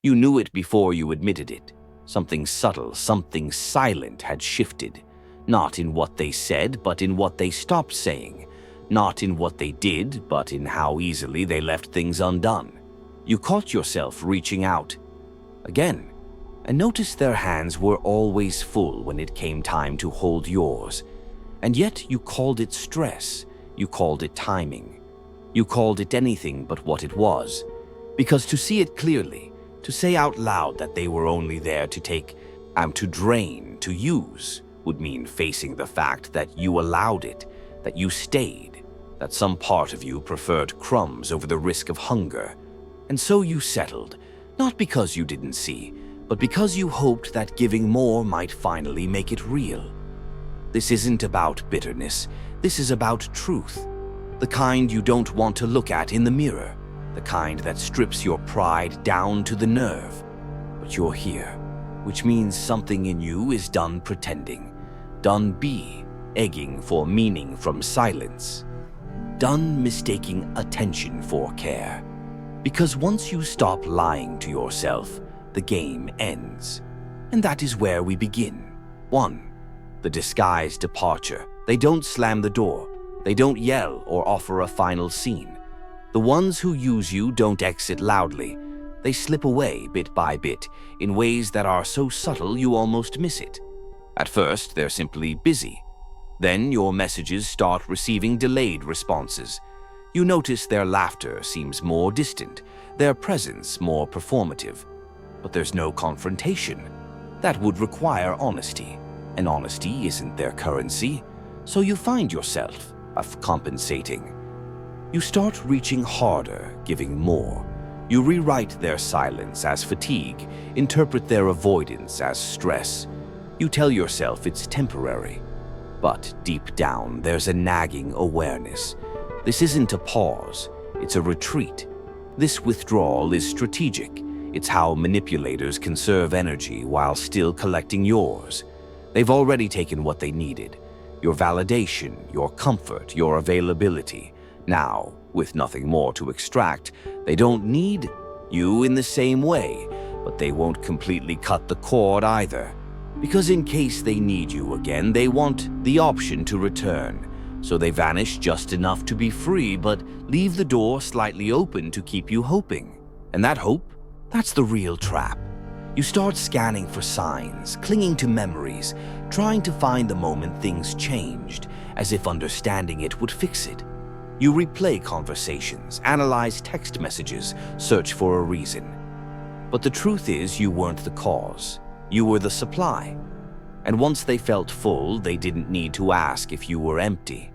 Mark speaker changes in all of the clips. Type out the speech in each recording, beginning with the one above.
Speaker 1: You knew it before you admitted it. Something subtle, something silent had shifted. Not in what they said, but in what they stopped saying. Not in what they did, but in how easily they left things undone. You caught yourself reaching out again, and noticed their hands were always full when it came time to hold yours. And yet you called it stress, you called it timing. You called it anything but what it was. Because to see it clearly, to say out loud that they were only there to take, to drain, to use, would mean facing the fact that you allowed it, that you stayed, that some part of you preferred crumbs over the risk of hunger. And so you settled, not because you didn't see, but because you hoped that giving more might finally make it real. This isn't about bitterness, this is about truth. The kind you don't want to look at in the mirror, the kind that strips your pride down to the nerve. But you're here, which means something in you is done pretending, done egging for meaning from silence, done mistaking attention for care. Because once you stop lying to yourself, the game ends. And that is where we begin. 1. The disguised departure. They don't slam the door. They don't yell or offer a final scene. The ones who use you don't exit loudly. They slip away bit by bit in ways that are so subtle you almost miss it. At first, they're simply busy. Then your messages start receiving delayed responses. You notice their laughter seems more distant, their presence more performative. But there's no confrontation. That would require honesty, and honesty isn't their currency, so you find yourself compensating. You start reaching harder, giving more. You rewrite their silence as fatigue, interpret their avoidance as stress. You tell yourself it's temporary. But deep down, there's a nagging awareness. This isn't a pause, it's a retreat. This withdrawal is strategic. It's how manipulators conserve energy while still collecting yours. They've already taken what they needed. Your validation, your comfort, your availability. Now, with nothing more to extract, they don't need you in the same way, but they won't completely cut the cord either. Because in case they need you again, they want the option to return. So they vanish just enough to be free, but leave the door slightly open to keep you hoping. And that hope, that's the real trap. You start scanning for signs, clinging to memories, trying to find the moment things changed, as if understanding it would fix it. You replay conversations, analyze text messages, search for a reason. But the truth is you weren't the cause. You were the supply. And once they felt full, they didn't need to ask if you were empty.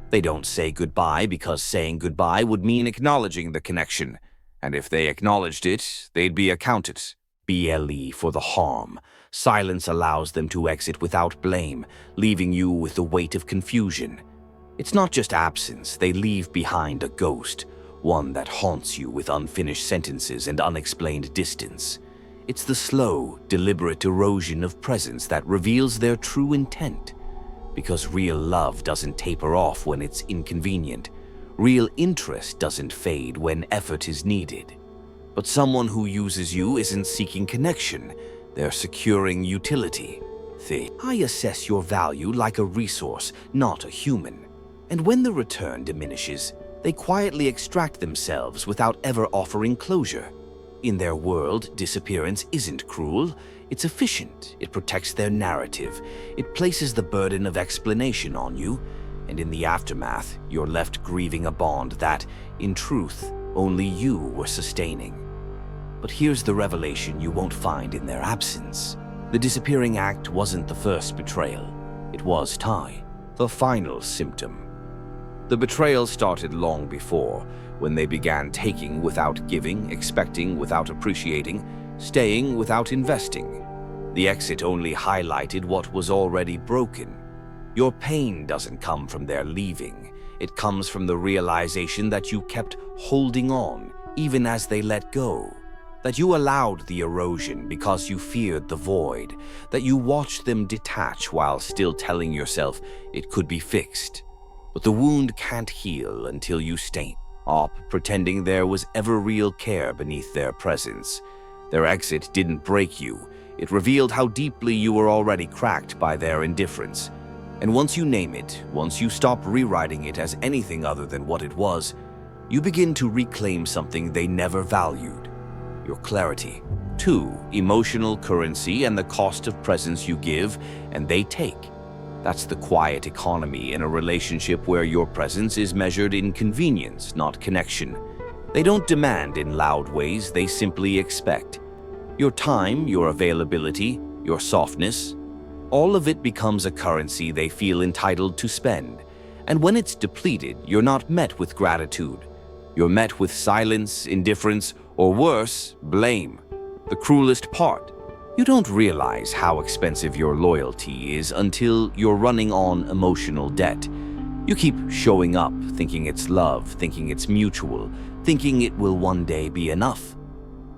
Speaker 1: They don't say goodbye because saying goodbye would mean acknowledging the connection. And if they acknowledged it, they'd be accounted. BLE for the harm. Silence allows them to exit without blame, leaving you with the weight of confusion. It's not just absence, they leave behind a ghost, one that haunts you with unfinished sentences and unexplained distance. It's the slow, deliberate erosion of presence that reveals their true intent. Because real love doesn't taper off when it's inconvenient. Real interest doesn't fade when effort is needed. But someone who uses you isn't seeking connection, they're securing utility. I assess your value like a resource, not a human. And when the return diminishes, they quietly extract themselves without ever offering closure. In their world, disappearance isn't cruel, it's efficient, it protects their narrative, it places the burden of explanation on you, and in the aftermath, you're left grieving a bond that, in truth, only you were sustaining. But here's the revelation you won't find in their absence. The disappearing act wasn't the first betrayal. It was tie, the final symptom. The betrayal started long before, when they began taking without giving, expecting without appreciating, staying without investing. The exit only highlighted what was already broken. Your pain doesn't come from their leaving. It comes from the realization that you kept holding on, even as they let go. That you allowed the erosion because you feared the void. That you watched them detach while still telling yourself it could be fixed. But the wound can't heal until you stay up, pretending there was ever real care beneath their presence. Their exit didn't break you. It revealed how deeply you were already cracked by their indifference. And once you name it, once you stop rewriting it as anything other than what it was, you begin to reclaim something they never valued: your clarity. 2. Emotional currency and the cost of presence you give and they take. That's the quiet economy in a relationship where your presence is measured in convenience, not connection. They don't demand in loud ways, they simply expect. Your time, your availability, your softness, all of it becomes a currency they feel entitled to spend. And when it's depleted, you're not met with gratitude. You're met with silence, indifference, or worse, blame. The cruelest part: you don't realize how expensive your loyalty is until you're running on emotional debt. You keep showing up, thinking it's love, thinking it's mutual, thinking it will one day be enough.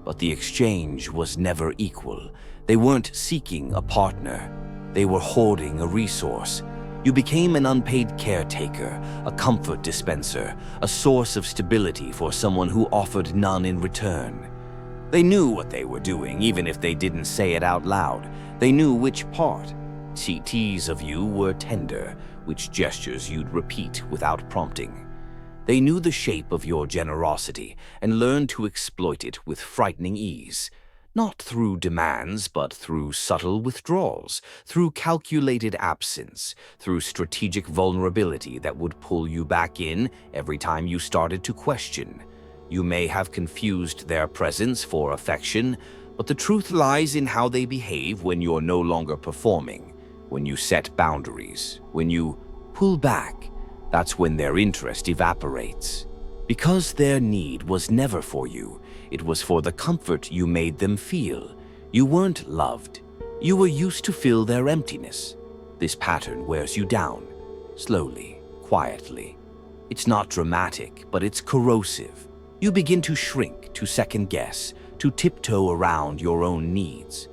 Speaker 1: But the exchange was never equal. They weren't seeking a partner. They were hoarding a resource. You became an unpaid caretaker, a comfort dispenser, a source of stability for someone who offered none in return. They knew what they were doing, even if they didn't say it out loud. They knew which part. CTs of you were tender, which gestures you'd repeat without prompting. They knew the shape of your generosity and learned to exploit it with frightening ease. Not through demands, but through subtle withdrawals, through calculated absence, through strategic vulnerability that would pull you back in every time you started to question. You may have confused their presence for affection, but the truth lies in how they behave when you're no longer performing, when you set boundaries, when you pull back. That's when their interest evaporates. Because their need was never for you, it was for the comfort you made them feel. You weren't loved. You were used to fill their emptiness. This pattern wears you down, slowly, quietly. It's not dramatic, but it's corrosive. You begin to shrink, to second-guess, to tiptoe around your own needs.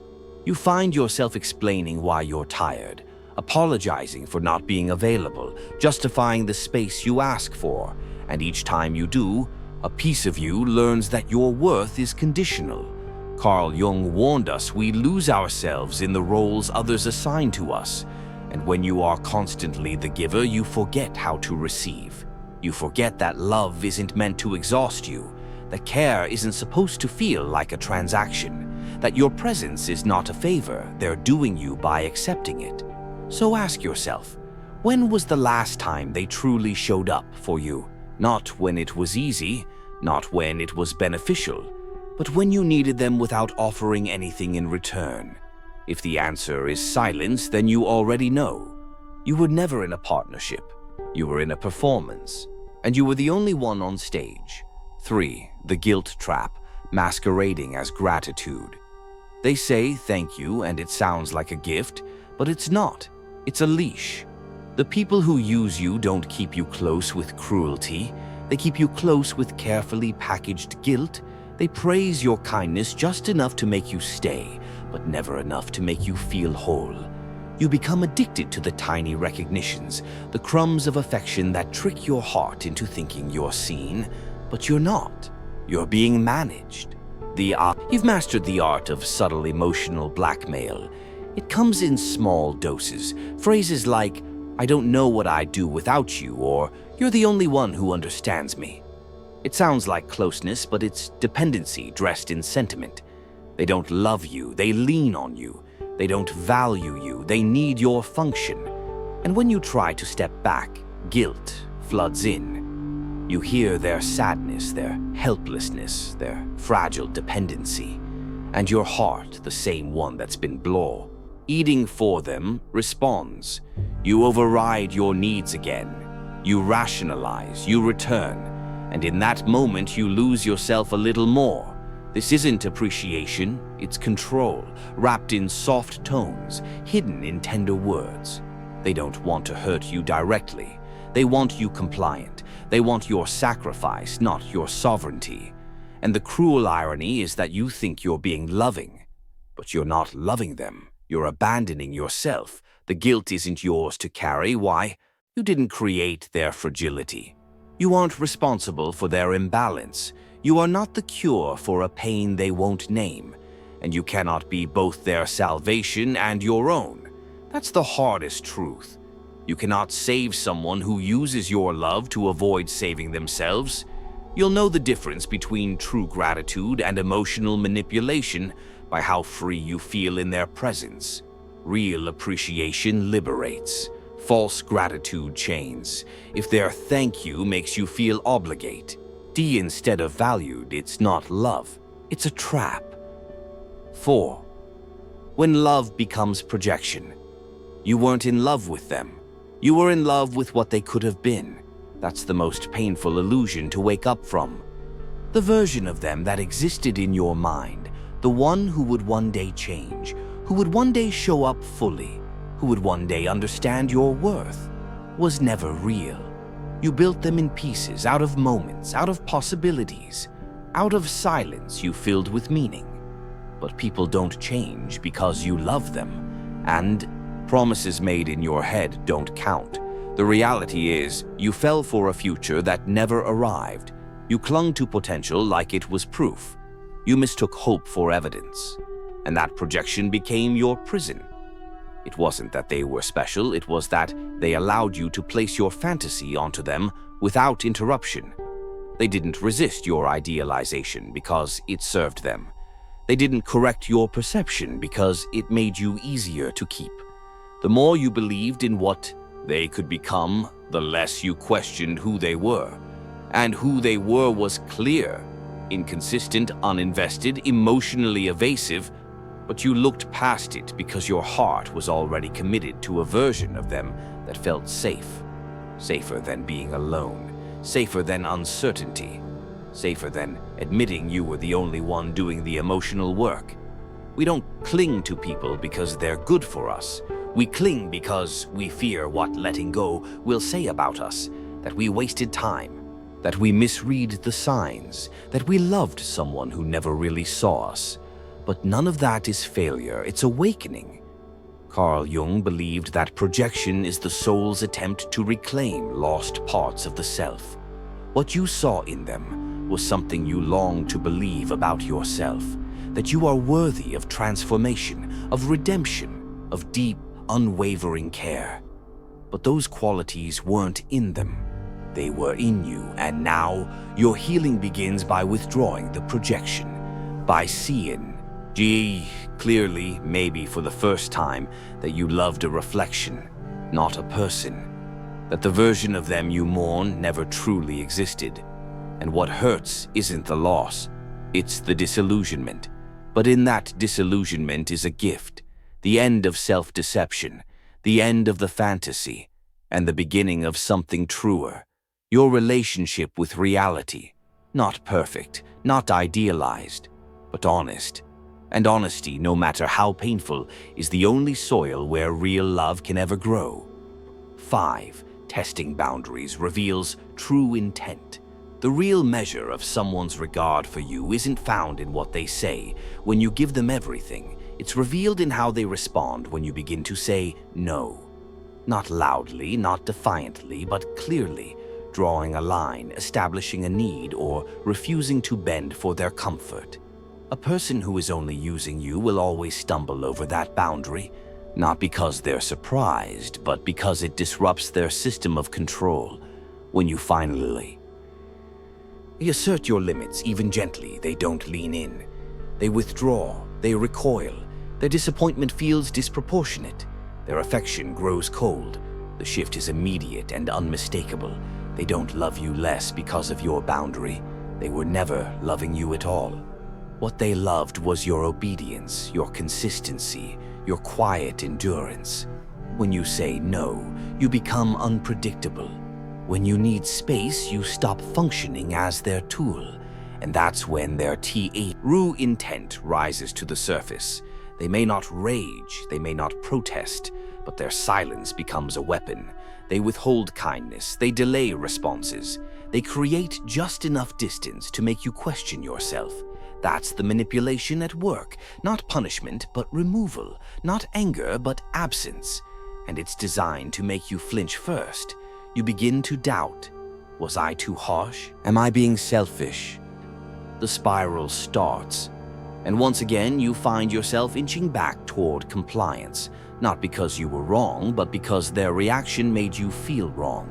Speaker 1: You find yourself explaining why you're tired, apologizing for not being available, justifying the space you ask for, and each time you do, a piece of you learns that your worth is conditional. Carl Jung warned us we lose ourselves in the roles others assign to us, and when you are constantly the giver, you forget how to receive. You forget that love isn't meant to exhaust you, that care isn't supposed to feel like a transaction, that your presence is not a favor they're doing you by accepting it. So ask yourself, when was the last time they truly showed up for you? Not when it was easy, not when it was beneficial, but when you needed them without offering anything in return. If the answer is silence, then you already know. You were never in a partnership. You were in a performance, and you were the only one on stage. 3. The guilt trap, masquerading as gratitude. They say thank you, and it sounds like a gift, but it's not. It's a leash. The people who use you don't keep you close with cruelty. They keep you close with carefully packaged guilt. They praise your kindness just enough to make you stay, but never enough to make you feel whole. You become addicted to the tiny recognitions, the crumbs of affection that trick your heart into thinking you're seen, but you're not. You're being managed. You've mastered the art of subtle emotional blackmail. It comes in small doses. Phrases like, "I don't know what I'd do without you," or "You're the only one who understands me." It sounds like closeness, but it's dependency dressed in sentiment. They don't love you, they lean on you. They don't value you, they need your function. And when you try to step back, guilt floods in. You hear their sadness, their helplessness, their fragile dependency. And your heart, the same one that's been eating for them, responds. You override your needs again. You rationalize, you return. And in that moment, you lose yourself a little more. This isn't appreciation, it's control, wrapped in soft tones, hidden in tender words. They don't want to hurt you directly. They want you compliant. They want your sacrifice, not your sovereignty. And the cruel irony is that you think you're being loving, but you're not loving them. You're abandoning yourself. The guilt isn't yours to carry. Why? You didn't create their fragility. You aren't responsible for their imbalance. You are not the cure for a pain they won't name. and you cannot be both their salvation and your own. That's the hardest truth. You cannot save someone who uses your love to avoid saving themselves. You'll know the difference between true gratitude and emotional manipulation by how free you feel in their presence. Real appreciation liberates. False gratitude chains. If their thank you makes you feel obligate, instead of valued, it's not love. It's a trap. 4. When love becomes projection. You weren't in love with them. You were in love with what they could have been. That's the most painful illusion to wake up from. The version of them that existed in your mind, the one who would one day change, who would one day show up fully, who would one day understand your worth, was never real. You built them in pieces, out of moments, out of possibilities, out of silence you filled with meaning. But people don't change because you love them, and promises made in your head don't count. The reality is, you fell for a future that never arrived. You clung to potential like it was proof. You mistook hope for evidence, and that projection became your prison. It wasn't that they were special, it was that they allowed you to place your fantasy onto them without interruption. They didn't resist your idealization because it served them. They didn't correct your perception because it made you easier to keep. The more you believed in what they could become, the less you questioned who they were. And who they were was clear: inconsistent, uninvested, emotionally evasive. But you looked past it because your heart was already committed to a version of them that felt safe. Safer than being alone. Safer than uncertainty. Safer than admitting you were the only one doing the emotional work. We don't cling to people because they're good for us. We cling because we fear what letting go will say about us, that we wasted time, that we misread the signs, that we loved someone who never really saw us. But none of that is failure, it's awakening. Carl Jung believed that projection is the soul's attempt to reclaim lost parts of the self. What you saw in them was something you longed to believe about yourself, that you are worthy of transformation, of redemption, of deep, unwavering care. But those qualities weren't in them. They were in you, and now your healing begins by withdrawing the projection, by seeing clearly, maybe for the first time, that you loved a reflection, not a person, that the version of them you mourn never truly existed. And what hurts isn't the loss, it's the disillusionment. But in that disillusionment is a gift, the end of self-deception, the end of the fantasy, and the beginning of something truer, your relationship with reality, not perfect, not idealized, but honest. And honesty, no matter how painful, is the only soil where real love can ever grow. 5. Testing boundaries reveals true intent. The real measure of someone's regard for you isn't found in what they say when you give them everything. It's revealed in how they respond when you begin to say no. Not loudly, not defiantly, but clearly, drawing a line, establishing a need, or refusing to bend for their comfort. A person who is only using you will always stumble over that boundary, not because they're surprised, but because it disrupts their system of control. When you finally assert your limits, even gently, they don't lean in. They withdraw, they recoil. Their disappointment feels disproportionate. Their affection grows cold. The shift is immediate and unmistakable. They don't love you less because of your boundary. They were never loving you at all. What they loved was your obedience, your consistency, your quiet endurance. When you say no, you become unpredictable. When you need space, you stop functioning as their tool. And that's when their true intent rises to the surface. They may not rage, they may not protest, but their silence becomes a weapon. They withhold kindness, they delay responses. They create just enough distance to make you question yourself. That's the manipulation at work, not punishment, but removal, not anger, but absence. And it's designed to make you flinch first. You begin to doubt. Was I too harsh? Am I being selfish? The spiral starts, And once again, you find yourself inching back toward compliance, not because you were wrong, but because their reaction made you feel wrong.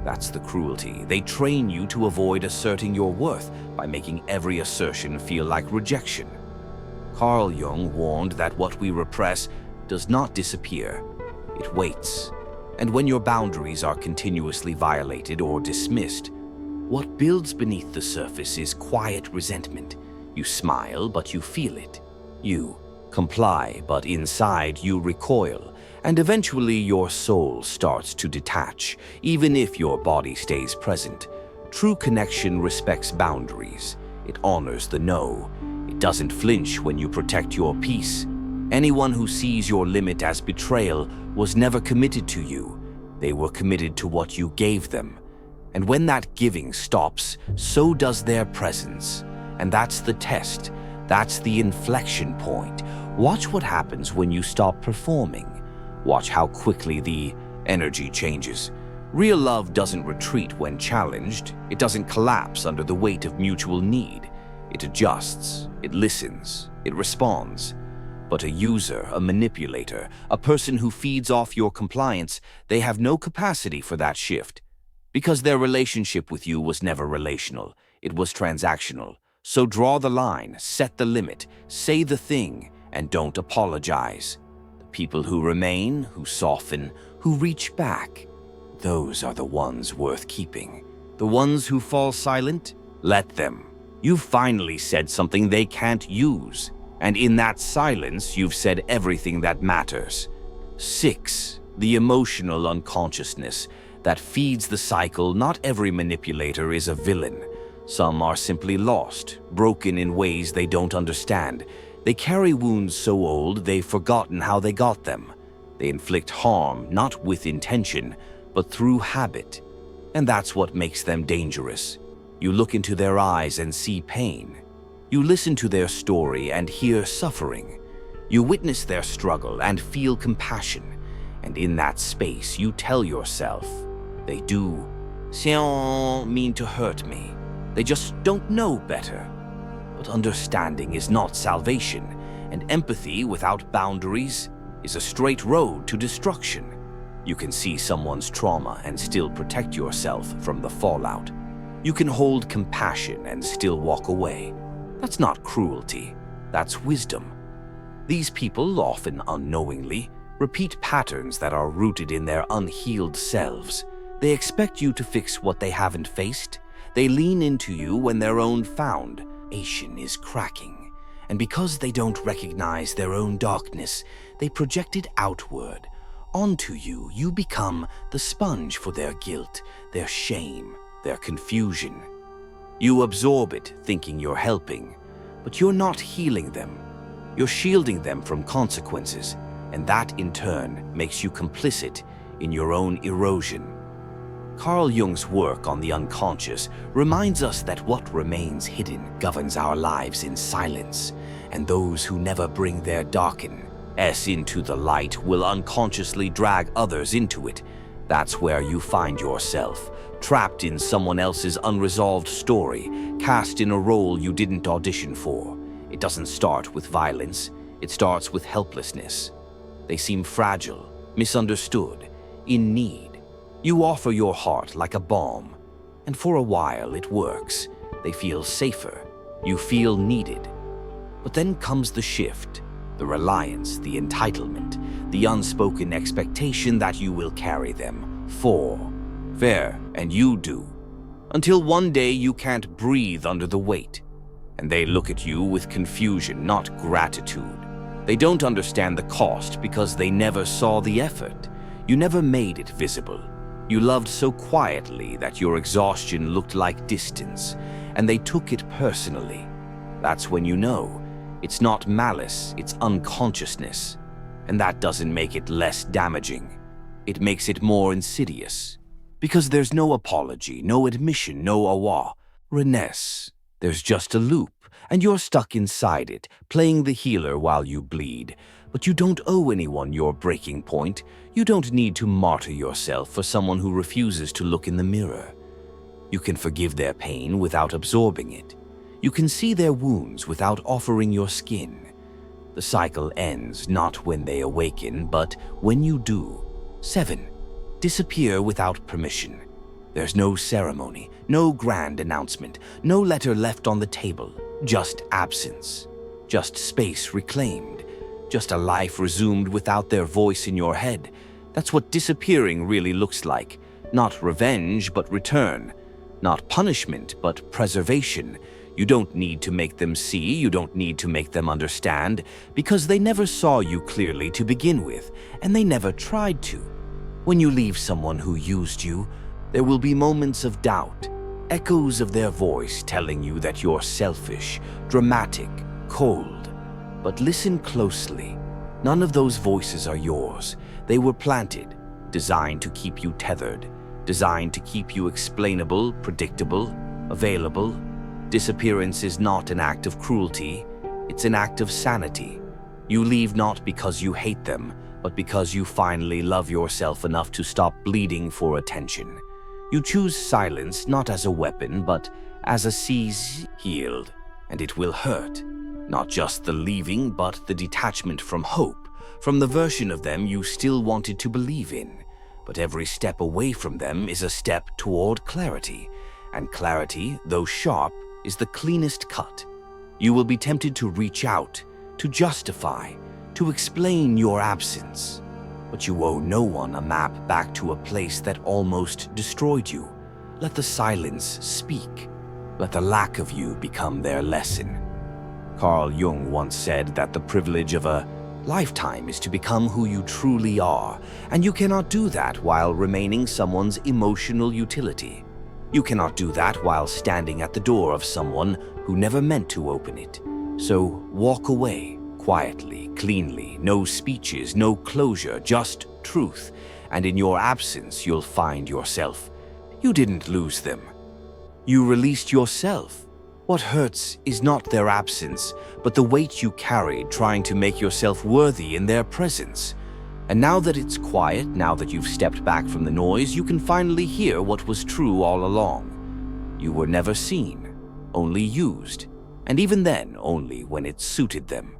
Speaker 1: That's the cruelty. They train you to avoid asserting your worth by making every assertion feel like rejection. Carl Jung warned that what we repress does not disappear. It waits. And when your boundaries are continuously violated or dismissed, what builds beneath the surface is quiet resentment. You smile, but you feel it. You comply, but inside you recoil. And eventually your soul starts to detach, even if your body stays present. True connection respects boundaries. It honors the no. It doesn't flinch when you protect your peace. Anyone who sees your limit as betrayal was never committed to you. They were committed to what you gave them. And when that giving stops, so does their presence. And that's the test. That's the inflection point. Watch what happens when you stop performing. Watch how quickly the energy changes. Real love doesn't retreat when challenged. It doesn't collapse under the weight of mutual need. It adjusts, it listens, it responds. But a user, a manipulator, a person who feeds off your compliance, they have no capacity for that shift. Because their relationship with you was never relational. It was transactional. So draw the line, set the limit, say the thing, and don't apologize. The people who remain, who soften, who reach back, those are the ones worth keeping. The ones who fall silent, let them. You've finally said something they can't use. And in that silence, you've said everything that matters. 6. The emotional unconsciousness that feeds the cycle. Not every manipulator is a villain. Some are simply lost, broken in ways they don't understand. They carry wounds so old they've forgotten how they got them. They inflict harm, not with intention, but through habit. And that's what makes them dangerous. You look into their eyes and see pain. You listen to their story and hear suffering. You witness their struggle and feel compassion. And in that space, you tell yourself, they do mean to hurt me. They just don't know better. But understanding is not salvation, and empathy without boundaries is a straight road to destruction. You can see someone's trauma and still protect yourself from the fallout. You can hold compassion and still walk away. That's not cruelty, that's wisdom. These people, often unknowingly, repeat patterns that are rooted in their unhealed selves. They expect you to fix what they haven't faced. They lean into you when their own foundation is cracking. And because they don't recognize their own darkness, they project it outward. Onto you, you become the sponge for their guilt, their shame, their confusion. You absorb it, thinking you're helping, but you're not healing them. You're shielding them from consequences, and that in turn makes you complicit in your own erosion. Carl Jung's work on the unconscious reminds us that what remains hidden governs our lives in silence, and those who never bring their darkness into the light will unconsciously drag others into it. That's where you find yourself, trapped in someone else's unresolved story, cast in a role you didn't audition for. It doesn't start with violence, it starts with helplessness. They seem fragile, misunderstood, in need. You offer your heart like a balm, and for a while it works. They feel safer, you feel needed. But then comes the shift, the reliance, the entitlement, the unspoken expectation that you will carry them fair, and you do. Until one day you can't breathe under the weight, and they look at you with confusion, not gratitude. They don't understand the cost because they never saw the effort. You never made it visible. You loved so quietly that your exhaustion looked like distance, and they took it personally. That's when you know. It's not malice, it's unconsciousness. And that doesn't make it less damaging. It makes it more insidious. Because there's no apology, no admission, no awareness. There's just a loop, and you're stuck inside it, playing the healer while you bleed. But you don't owe anyone your breaking point. You don't need to martyr yourself for someone who refuses to look in the mirror. You can forgive their pain without absorbing it. You can see their wounds without offering your skin. The cycle ends not when they awaken, but when you do. 7. Disappear without permission. There's no ceremony, no grand announcement, no letter left on the table, just absence, just space reclaimed, just a life resumed without their voice in your head. That's what disappearing really looks like. Not revenge, but return. Not punishment, but preservation. You don't need to make them see, you don't need to make them understand, because they never saw you clearly to begin with, and they never tried to. When you leave someone who used you, there will be moments of doubt, echoes of their voice telling you that you're selfish, dramatic, cold. But listen closely. None of those voices are yours. They were planted, designed to keep you tethered, designed to keep you explainable, predictable, available. Disappearance is not an act of cruelty, it's an act of sanity. You leave not because you hate them, but because you finally love yourself enough to stop bleeding for attention. You choose silence not as a weapon, but as a seize healed, and it will hurt. Not just the leaving, but the detachment from hope, from the version of them you still wanted to believe in. But every step away from them is a step toward clarity, and clarity, though sharp, is the cleanest cut. You will be tempted to reach out, to justify, to explain your absence. But you owe no one a map back to a place that almost destroyed you. Let the silence speak. Let the lack of you become their lesson. Carl Jung once said that the privilege of a lifetime is to become who you truly are, and you cannot do that while remaining someone's emotional utility. You cannot do that while standing at the door of someone who never meant to open it. So walk away, quietly, cleanly, no speeches, no closure, just truth. And in your absence, you'll find yourself. You didn't lose them. You released yourself. What hurts is not their absence, but the weight you carried trying to make yourself worthy in their presence. And now that it's quiet, now that you've stepped back from the noise, you can finally hear what was true all along. You were never seen, only used, and even then only when it suited them.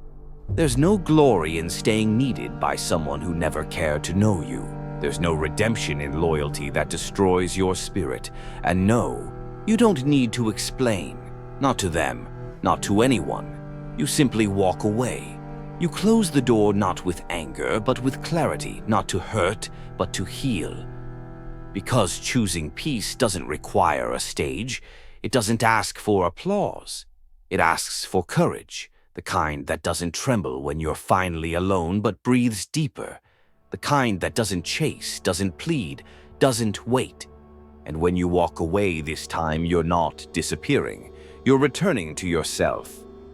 Speaker 1: There's no glory in staying needed by someone who never cared to know you. There's no redemption in loyalty that destroys your spirit. And no, you don't need to explain. Not to them, not to anyone. You simply walk away. You close the door not with anger, but with clarity, not to hurt, but to heal. Because choosing peace doesn't require a stage. It doesn't ask for applause. It asks for courage, the kind that doesn't tremble when you're finally alone, but breathes deeper. The kind that doesn't chase, doesn't plead, doesn't wait. And when you walk away this time, you're not disappearing. You're returning to yourself.